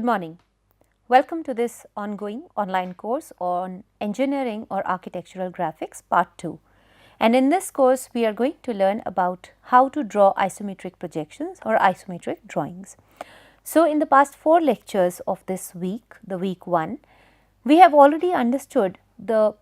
morning. Welcome to this ongoing online course on Engineering or Architectural Graphics Part 2. And in this course, we are going to learn about how to draw isometric projections or isometric drawings. So, in the past 4 lectures of this week, the week 1, we have already understood the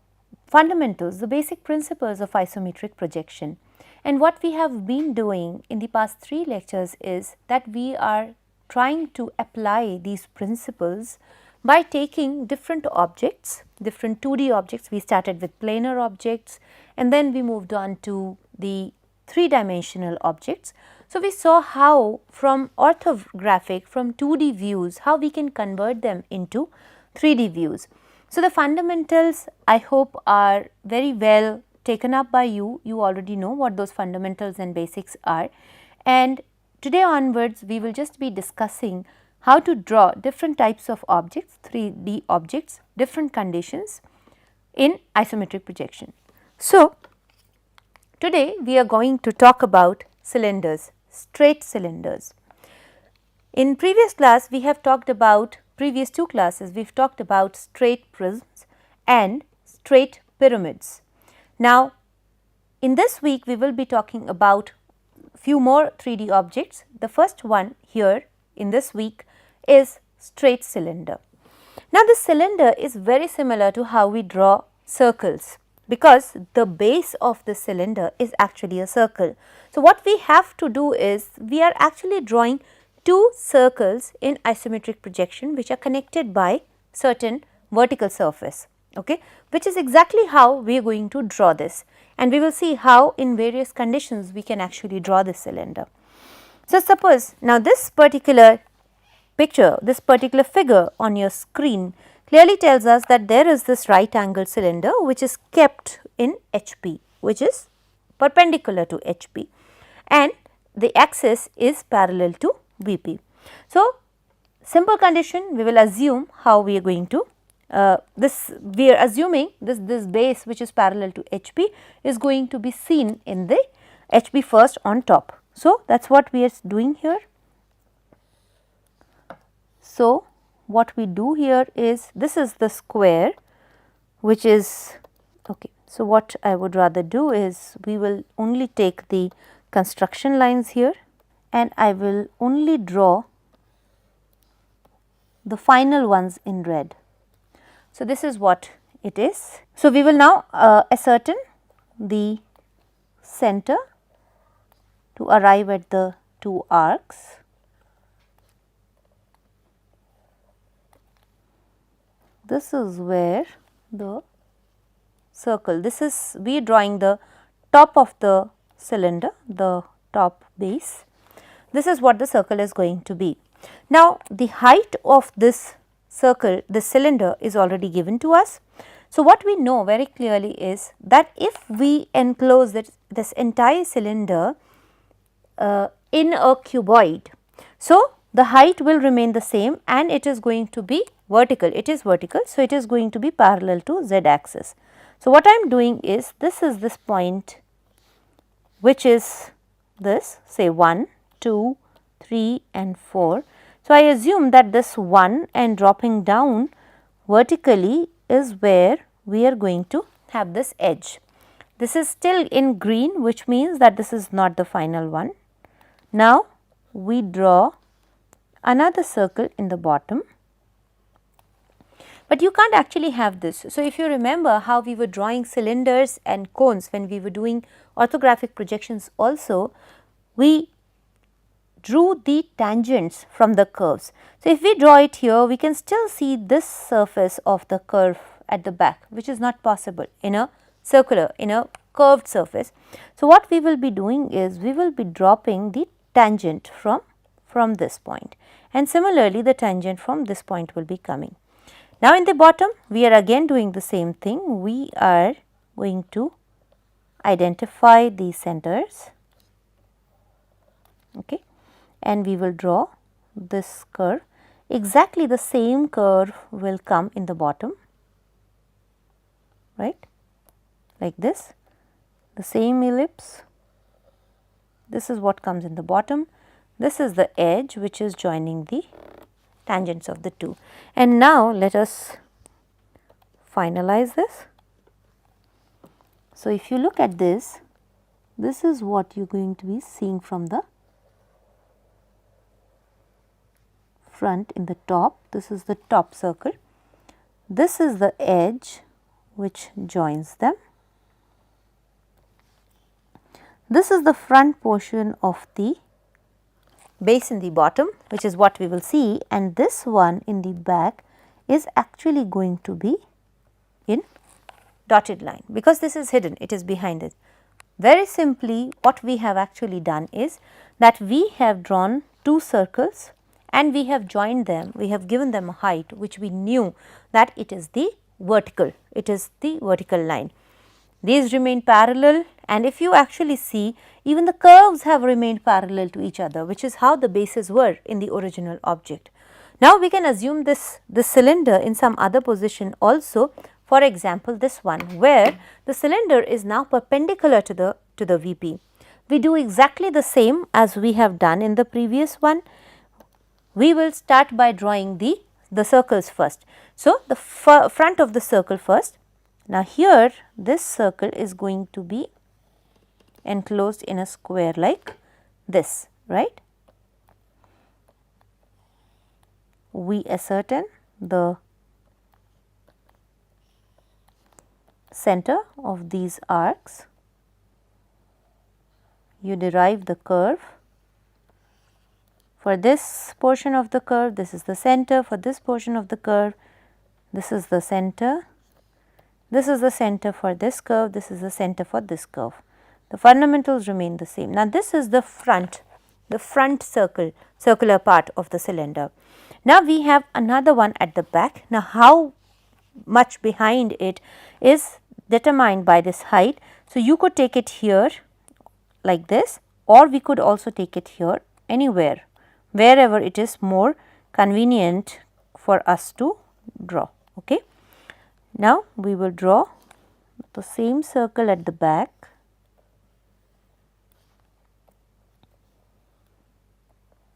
fundamentals, the basic principles of isometric projection. And what we have been doing in the past 3 lectures is that we are trying to apply these principles by taking different objects, different 2D objects. We started with planar objects and then we moved on to the 3-dimensional objects. So, we saw how from orthographic, from 2D views, how we can convert them into 3D views. So, the fundamentals I hope are very well taken up by you. You already know what those fundamentals and basics are, and today onwards we will just be discussing how to draw different types of objects, 3D objects, different conditions in isometric projection. So, today we are going to talk about cylinders, straight cylinders. In previous class we have talked about, previous 2 classes we have talked about straight prisms and straight pyramids. Now, in this week we will be talking about few more 3D objects. The first one here in this week is straight cylinder. Now, this cylinder is very similar to how we draw circles, because the base of the cylinder is actually a circle. So, what we have to do is we are actually drawing 2 circles in isometric projection which are connected by certain vertical surface, okay, which is exactly how we are going to draw this, and we will see how in various conditions we can actually draw this cylinder. So, suppose now this particular picture, this particular figure on your screen clearly tells us that there is this right angle cylinder which is kept in HP, which is perpendicular to HP, and the axis is parallel to VP. So, simple condition, we will assume how we are going to we are assuming this base which is parallel to HP is going to be seen in the HP first on top. So, that is what we are doing here. So, what we do here is, this is the square which is okay. So, what I would rather do is we will only take the construction lines here and I will only draw the final ones in red. So, this is what it is. So, we will now ascertain the center to arrive at the 2 arcs. This is where the circle, this is we are drawing the top of the cylinder, the top base. This is what the circle is going to be. Now, the height of this circle, this cylinder is already given to us. So, what we know very clearly is that if we enclose this entire cylinder in a cuboid, so the height will remain the same and it is going to be vertical, it is vertical. So, it is going to be parallel to z axis. So, what I am doing is, this is this point which is this, say 1, 2, 3 and 4. So, I assume that this 1 and dropping down vertically is where we are going to have this edge. This is still in green, which means that this is not the final one. Now, we draw another circle in the bottom, but you can't actually have this. So, if you remember how we were drawing cylinders and cones when we were doing orthographic projections also, we drew the tangents from the curves. So, if we draw it here, we can still see this surface of the curve at the back, which is not possible in a circular, in a curved surface. So, what we will be doing is we will be dropping the tangent from this point, and similarly the tangent from this point will be coming. Now, in the bottom we are again doing the same thing. We are going to identify the centers, okay, and we will draw this curve. Exactly the same curve will come in the bottom, right, like this, the same ellipse. This is what comes in the bottom. This is the edge which is joining the tangents of the two. And now let us finalize this. So, if you look at this, this is what you are going to be seeing from the front in the top. This is the top circle. This is the edge which joins them. This is the front portion of the base in the bottom, which is what we will see, and this one in the back is actually going to be in dotted line, because this is hidden, it is behind it. Very simply, what we have actually done is that we have drawn two circles and we have joined them, we have given them a height which we knew that it is the vertical line. These remain parallel, and if you actually see, even the curves have remained parallel to each other, which is how the bases were in the original object. Now, we can assume this cylinder in some other position also, for example, this one, where the cylinder is now perpendicular to the VP. We do exactly the same as we have done in the previous one. We will start by drawing the circles first. So, the front of the circle first. Now, here this circle is going to be enclosed in a square like this, right. We ascertain the center of these arcs. You derive the curve. For this portion of the curve, this is the center. For this portion of the curve, this is the center. This is the center for this curve, this is the center for this curve. The fundamentals remain the same. Now, this is the front circular part of the cylinder. Now, we have another one at the back. Now, how much behind it is determined by this height. So, you could take it here like this, or we could also take it here, anywhere, wherever it is more convenient for us to draw. Okay. Now, we will draw the same circle at the back.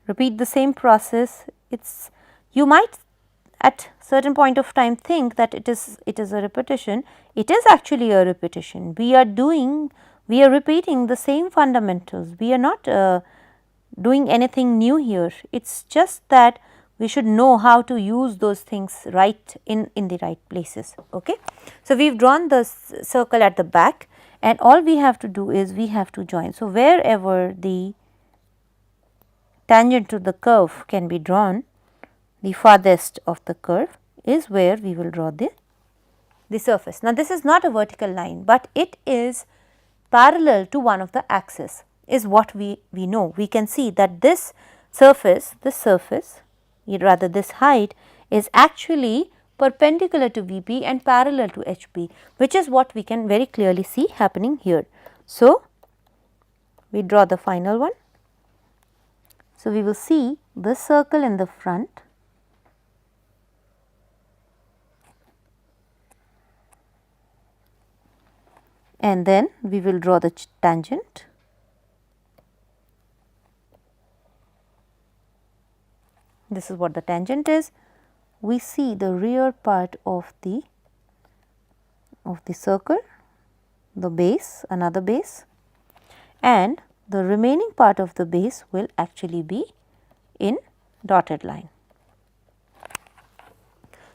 Repeat the same process. You might at certain point of time think that it is a repetition. It is actually a repetition. We are repeating the same fundamentals. We are not doing anything new here. It is just that we should know how to use those things right in the right places. Okay. So, we have drawn the circle at the back, and all we have to do is we have to join. So, wherever the tangent to the curve can be drawn, the farthest of the curve is where we will draw the surface. Now, this is not a vertical line, but it is parallel to one of the axes, is what we know. We can see that this surface, rather this height, is actually perpendicular to VP and parallel to HP, which is what we can very clearly see happening here. So, we draw the final one. So, we will see this circle in the front, and then we will draw the tangent. This is what the tangent is. We see the rear part of the circle, the base, another base, and the remaining part of the base will actually be in dotted line.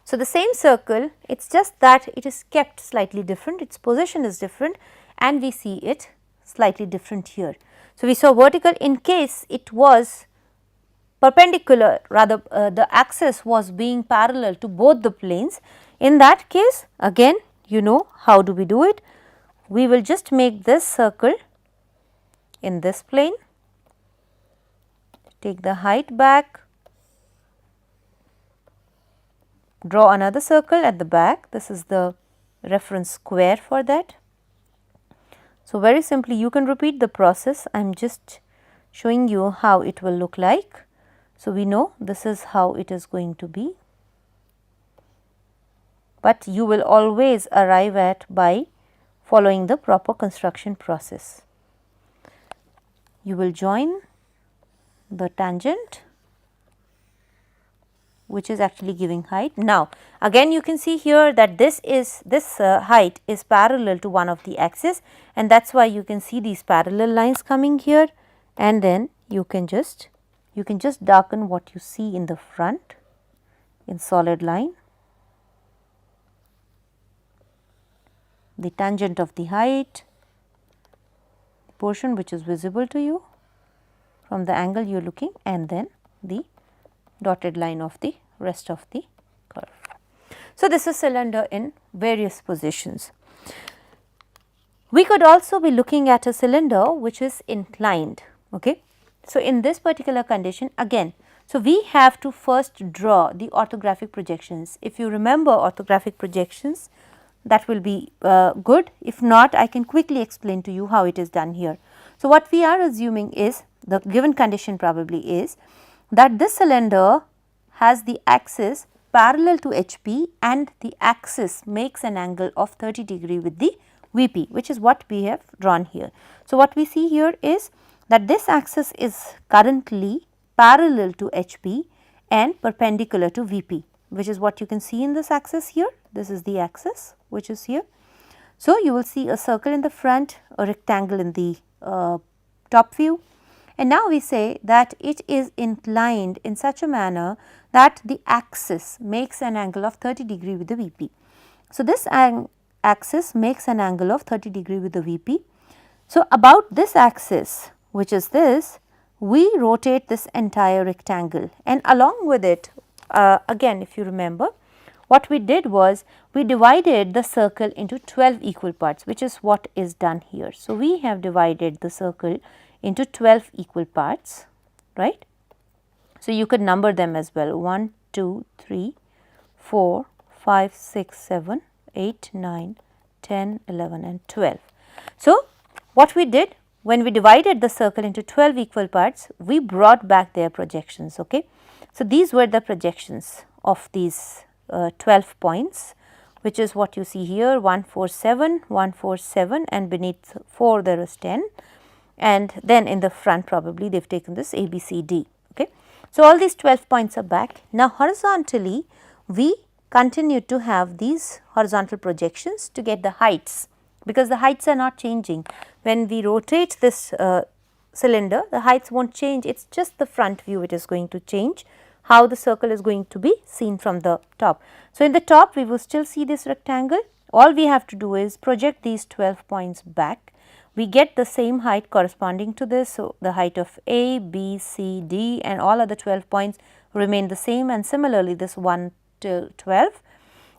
So, the same circle, it is just that it is kept slightly different, its position is different, and we see it slightly different here. So, we saw vertical in case it was perpendicular, rather the axis was being parallel to both the planes. In that case, again, you know how do we do it? We will just make this circle in this plane, take the height back, draw another circle at the back. This is the reference square for that. So, very simply you can repeat the process. I am just showing you how it will look like. So, we know this is how it is going to be, but you will always arrive at by following the proper construction process. You will join the tangent which is actually giving height. Now, again you can see here that this height is parallel to one of the axis, and that is why you can see these parallel lines coming here, and then you can just darken what you see in the front in solid line. The tangent of the height, the portion which is visible to you from the angle you are looking, and then the dotted line of the rest of the curve. So, this is cylinder in various positions. We could also be looking at a cylinder which is inclined. Okay. So, in this particular condition again, so we have to first draw the orthographic projections. If you remember orthographic projections, that will be good. If not, I can quickly explain to you how it is done here. So, what we are assuming is, the given condition probably is that this cylinder has the axis parallel to HP and the axis makes an angle of 30 degree with the VP, which is what we have drawn here. So, what we see here is that this axis is currently parallel to HP and perpendicular to VP, which is what you can see in this axis here. This is the axis which is here. So, you will see a circle in the front, a rectangle in the top view, and now we say that it is inclined in such a manner that the axis makes an angle of 30 degree with the VP. So, this axis makes an angle of 30 degree with the VP. So, about this axis, which is this, we rotate this entire rectangle, and along with it, again if you remember, what we did was we divided the circle into 12 equal parts, which is what is done here. So, we have divided the circle into 12 equal parts, right. So, you could number them as well, 1, 2, 3, 4, 5, 6, 7, 8, 9, 10, 11 and 12. So, what we did when we divided the circle into 12 equal parts, we brought back their projections. Okay. So, these were the projections of these 12 points, which is what you see here, 1, 4, 7, 1, 4, 7, and beneath 4 there is 10, and then in the front probably they have taken this A, B, C, D. Okay. So, all these 12 points are back. Now, horizontally we continue to have these horizontal projections to get the heights, because the heights are not changing. When we rotate this cylinder, the heights will not change, it is just the front view it is going to change, how the circle is going to be seen from the top. So, in the top we will still see this rectangle. All we have to do is project these 12 points back. We get the same height corresponding to this. So, the height of A, B, C, D and all other 12 points remain the same, and similarly this 1 till 12,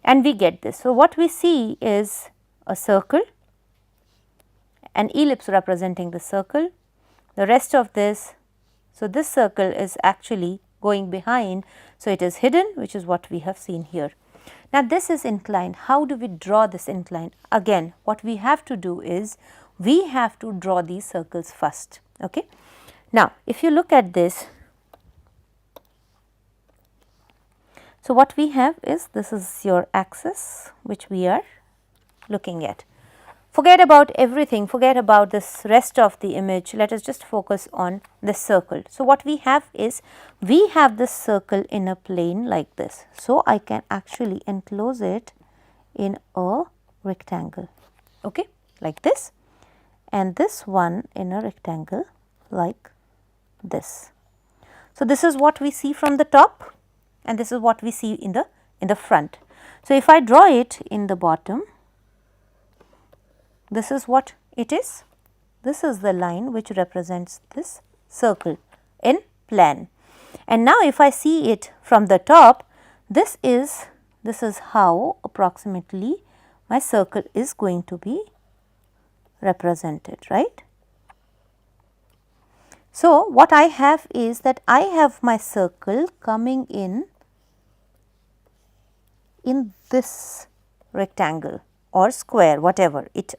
and we get this. So, what we see is a circle, an ellipse representing the circle, the rest of this. So, this circle is actually going behind. So, it is hidden, which is what we have seen here. Now, this is inclined. How do we draw this incline? Again, what we have to do is we have to draw these circles first. Okay. Now, if you look at this, so what we have is, this is your axis which we are looking at. Forget about everything, forget about this rest of the image, let us just focus on this circle. So, what we have is, we have this circle in a plane like this. So, I can actually enclose it in a rectangle, okay, like this, and this one in a rectangle like this. So, this is what we see from the top, and this is what we see in the front. So, if I draw it in the bottom, this is what it is. This is the line which represents this circle in plan. And now, if I see it from the top, this is how approximately my circle is going to be represented, right. So, what I have is that I have my circle coming in this rectangle or square, whatever it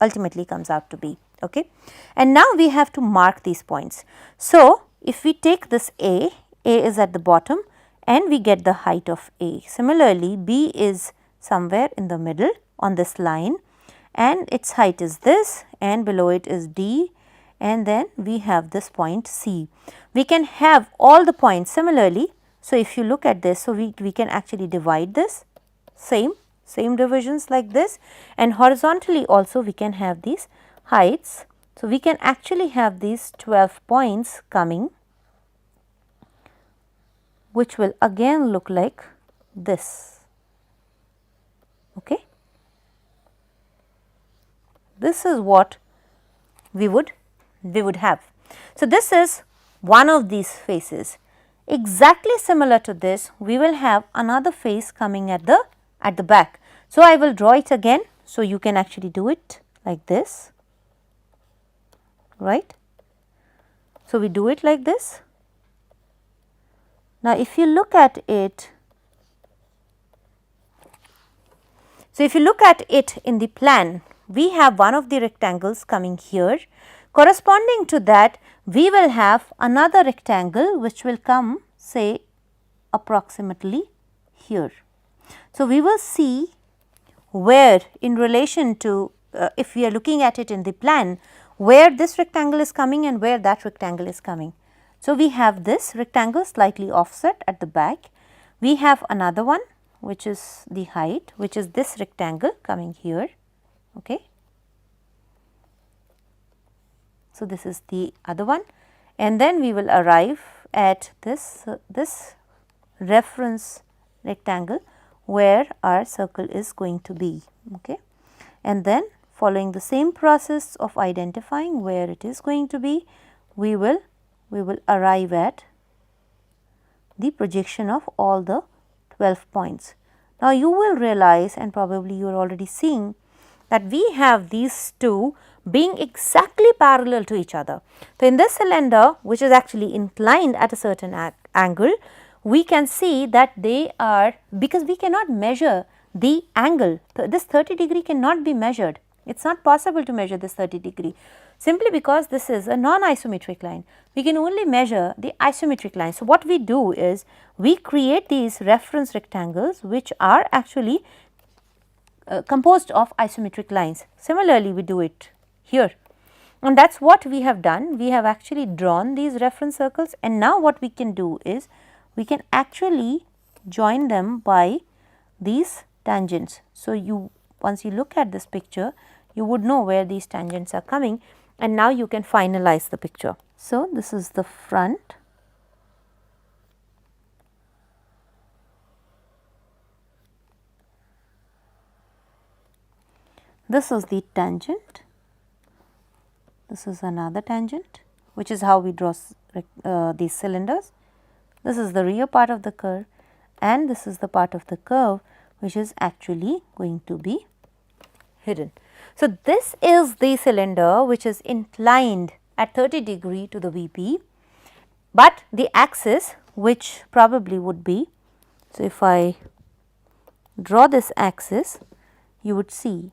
ultimately comes out to be. Okay. And now, we have to mark these points. So, if we take this A is at the bottom and we get the height of A. Similarly, B is somewhere in the middle on this line and its height is this, and below it is D, and then we have this point C. We can have all the points similarly. So, if you look at this, so we can actually divide this, same divisions like this, and horizontally also we can have these heights. So, we can actually have these 12 points coming, which will again look like this. Okay. This is what we would have. So, this is one of these faces. Exactly similar to this, we will have another face coming at the back. So, I will draw it again. So, you can actually do it like this, right. So, we do it like this. Now, if you look at it, so if you look at it in the plan, we have one of the rectangles coming here. Corresponding to that, we will have another rectangle which will come, say, approximately here. So, we will see where in relation to, if we are looking at it in the plan, where this rectangle is coming and where that rectangle is coming. So, we have this rectangle slightly offset at the back. We have another one which is the height, which is this rectangle coming here. Okay. So, this is the other one, and then we will arrive at this reference rectangle where our circle is going to be. Okay. And then following the same process of identifying where it is going to be, we will arrive at the projection of all the 12 points. Now, you will realize, and probably you are already seeing, that we have these two being exactly parallel to each other. So, in this cylinder, which is actually inclined at a certain angle, we can see that they are, because we cannot measure the angle, this 30° cannot be measured. It is not possible to measure this 30°, simply because this is a non-isometric line. We can only measure the isometric line. So, what we do is we create these reference rectangles which are actually composed of isometric lines. Similarly, we do it here, and that is what we have done. We have actually drawn these reference circles, and now what we can do is we can actually join them by these tangents. So, once you look at this picture, you would know where these tangents are coming, and now you can finalize the picture. So, this is the front. This is the tangent. This is another tangent, which is how we draw these cylinders. This is the rear part of the curve, and this is the part of the curve which is actually going to be hidden. So, this is the cylinder which is inclined at 30° to the VP, but the axis which probably would be, so if I draw this axis, you would see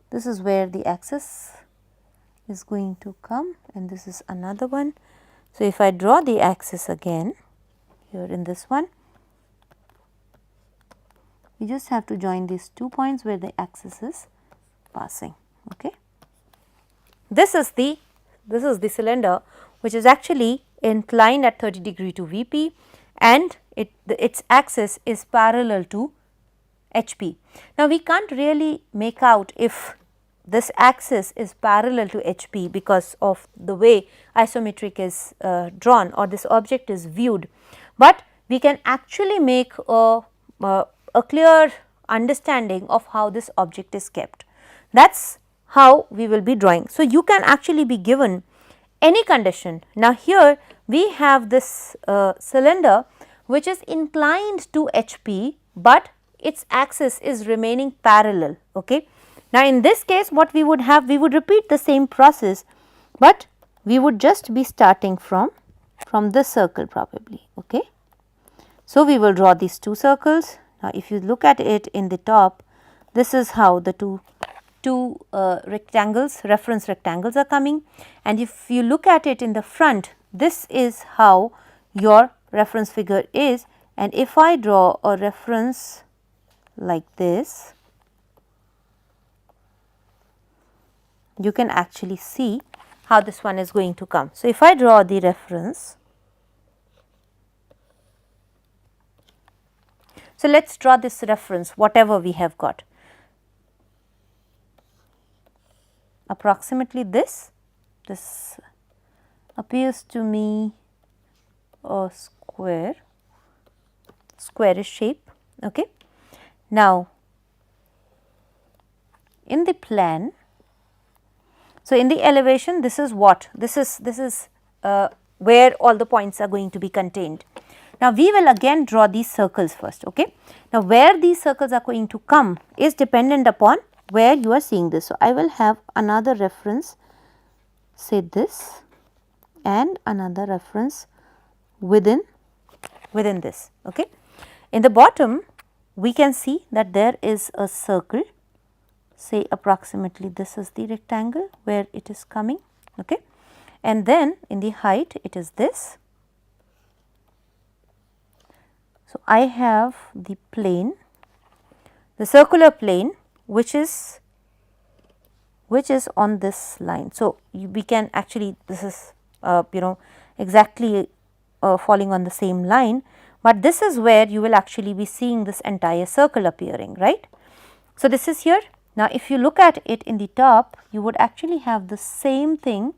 this is where the axis is going to come, and this is another one. So, if I draw the axis again here in this one, we just have to join these 2 points where the axis is passing. Okay. This is the cylinder which is actually inclined at 30° to VP, and its axis is parallel to HP. Now, we can't really make out if this axis is parallel to HP because of the way isometric is drawn or this object is viewed, but we can actually make a clear understanding of how this object is kept. That is how we will be drawing. So, you can actually be given any condition. Now, here we have this cylinder which is inclined to HP, but its axis is remaining parallel. Okay. Now, in this case what we would have, we would repeat the same process, but we would just be starting from this circle probably. Okay. So, we will draw these 2 circles. Now, if you look at it in the top, this is how the two rectangles, reference rectangles are coming, and if you look at it in the front, this is how your reference figure is, and if I draw a reference like this, you can actually see how this one is going to come. So, if I draw the reference, so let us draw this reference whatever we have got, approximately this appears to me a squarish shape. Okay. Now, in the plan, so in the elevation, this is what this is where all the points are going to be contained. Now, we will again draw these circles first. Okay. Now, where these circles are going to come is dependent upon where you are seeing this. So, I will have another reference, say this, and another reference within this. Okay. In the bottom, we can see that there is a circle, say approximately this is the rectangle where it is coming. Okay. And then in the height, it is this. So, I have the plane, the circular plane, which is on this line. So, we can actually, this is exactly falling on the same line, but this is where you will actually be seeing this entire circle appearing, right. So, this is here. Now, if you look at it in the top, you would actually have the same thing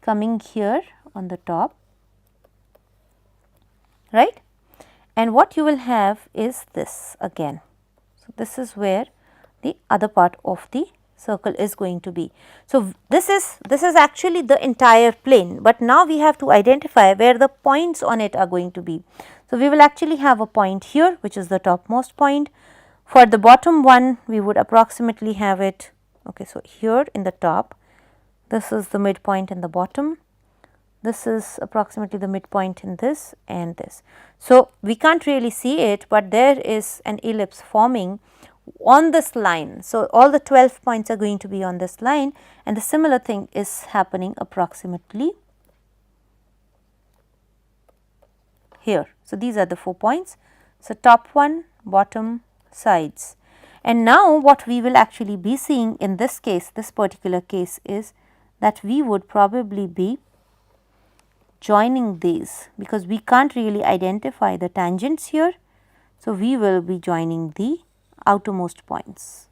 coming here on the top, right. And what you will have is this again. So, this is where the other part of the circle is going to be. So, this is actually the entire plane, but now we have to identify where the points on it are going to be. So, we will actually have a point here, which is the topmost point. For the bottom one, we would approximately have it, okay, so here in the top, this is the midpoint in the bottom, this is approximately the midpoint in this and this. So, we can't really see it, but there is an ellipse forming on this line. So, all the 12 points are going to be on this line, and the similar thing is happening approximately here. So, these are the 4 points. So, top one, bottom, sides. And now, what we will actually be seeing in this case, this particular case, is that we would probably be joining these, because we can't really identify the tangents here. So, we will be joining the outermost points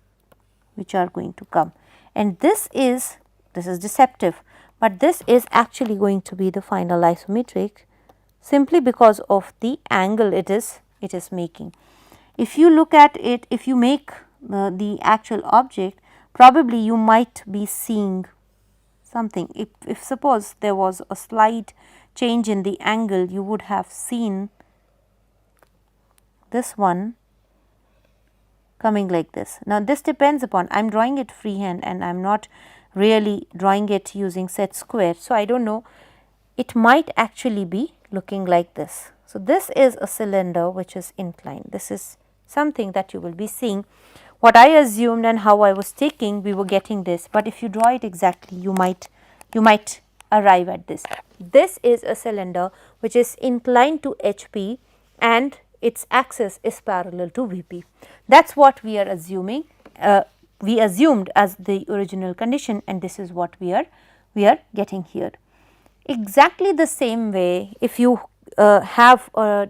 which are going to come, and this is deceptive, but this is actually going to be the final isometric, simply because of the angle it is making. If you look at it, if you make the actual object, probably you might be seeing something. If suppose there was a slight change in the angle, you would have seen this one coming like this. Now, this depends upon, I am drawing it freehand and I am not really drawing it using set square. So, I do not know, it might actually be looking like this. So, this is a cylinder which is inclined. This is something that you will be seeing. What I assumed and how I was taking, we were getting this, but if you draw it exactly, you might arrive at this. This is a cylinder which is inclined to HP and its axis is parallel to VP. That is what we are assuming, we assumed as the original condition, and this is what we are getting here. Exactly the same way, if you have a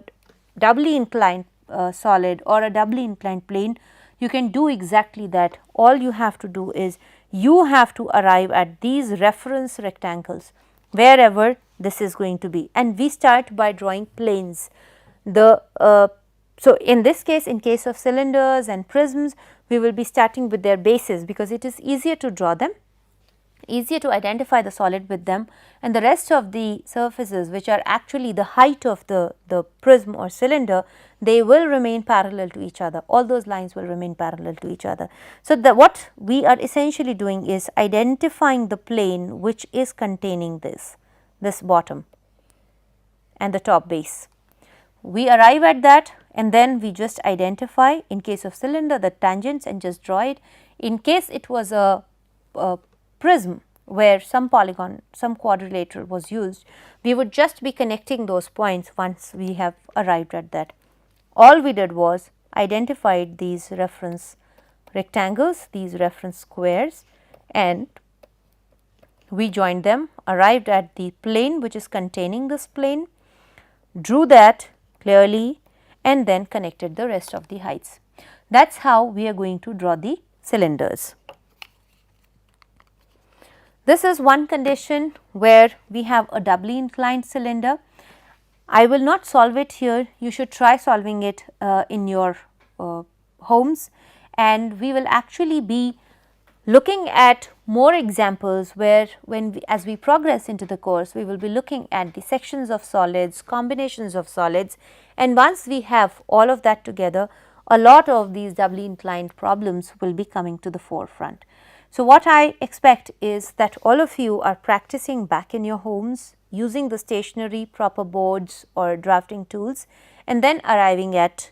doubly inclined solid or a doubly inclined plane, you can do exactly that. All you have to do is you have to arrive at these reference rectangles wherever this is going to be, and we start by drawing planes. So, in this case, in case of cylinders and prisms, we will be starting with their bases, because it is easier to draw them, easier to identify the solid with them, and the rest of the surfaces which are actually the height of the prism or cylinder, they will remain parallel to each other. All those lines will remain parallel to each other. So, what we are essentially doing is identifying the plane which is containing this bottom and the top base. We arrive at that, and then we just identify, in case of cylinder, the tangents and just draw it. In case it was a prism where some polygon, some quadrilateral was used, we would just be connecting those points once we have arrived at that. All we did was identified these reference rectangles, these reference squares, and we joined them, arrived at the plane which is containing this plane, drew that clearly and then connected the rest of the heights. That is how we are going to draw the cylinders. This is one condition where we have a doubly inclined cylinder. I will not solve it here, you should try solving it in your homes, and we will actually be looking at more examples where as we progress into the course, we will be looking at the sections of solids, combinations of solids, and once we have all of that together, a lot of these doubly inclined problems will be coming to the forefront. So, what I expect is that all of you are practicing back in your homes using the stationary proper boards or drafting tools and then arriving at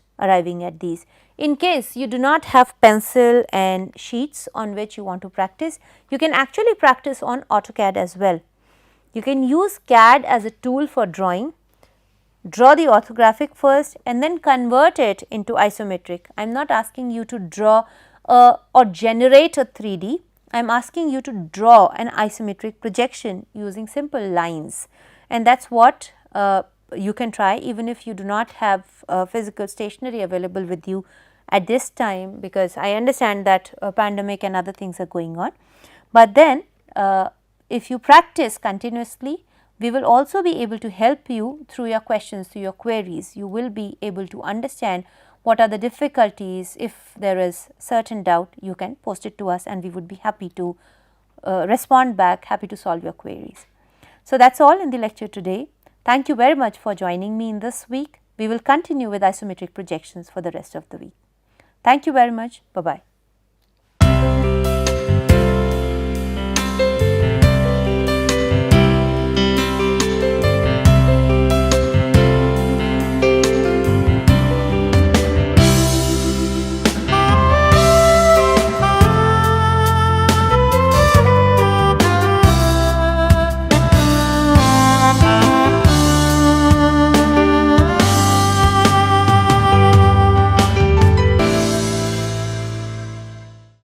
these. In case you do not have pencil and sheets on which you want to practice, you can actually practice on AutoCAD as well. You can use CAD as a tool for drawing, draw the orthographic first and then convert it into isometric. I am not asking you to draw or generate a 3D, I am asking you to draw an isometric projection using simple lines, and that is what you can try even if you do not have physical stationery available with you at this time, because I understand that a pandemic and other things are going on. But then if you practice continuously, we will also be able to help you through your questions, through your queries. You will be able to understand what are the difficulties. If there is certain doubt, you can post it to us and we would be happy to respond back, happy to solve your queries. So, that is all in the lecture today. Thank you very much for joining me in this week. We will continue with isometric projections for the rest of the week. Thank you very much. Bye-bye.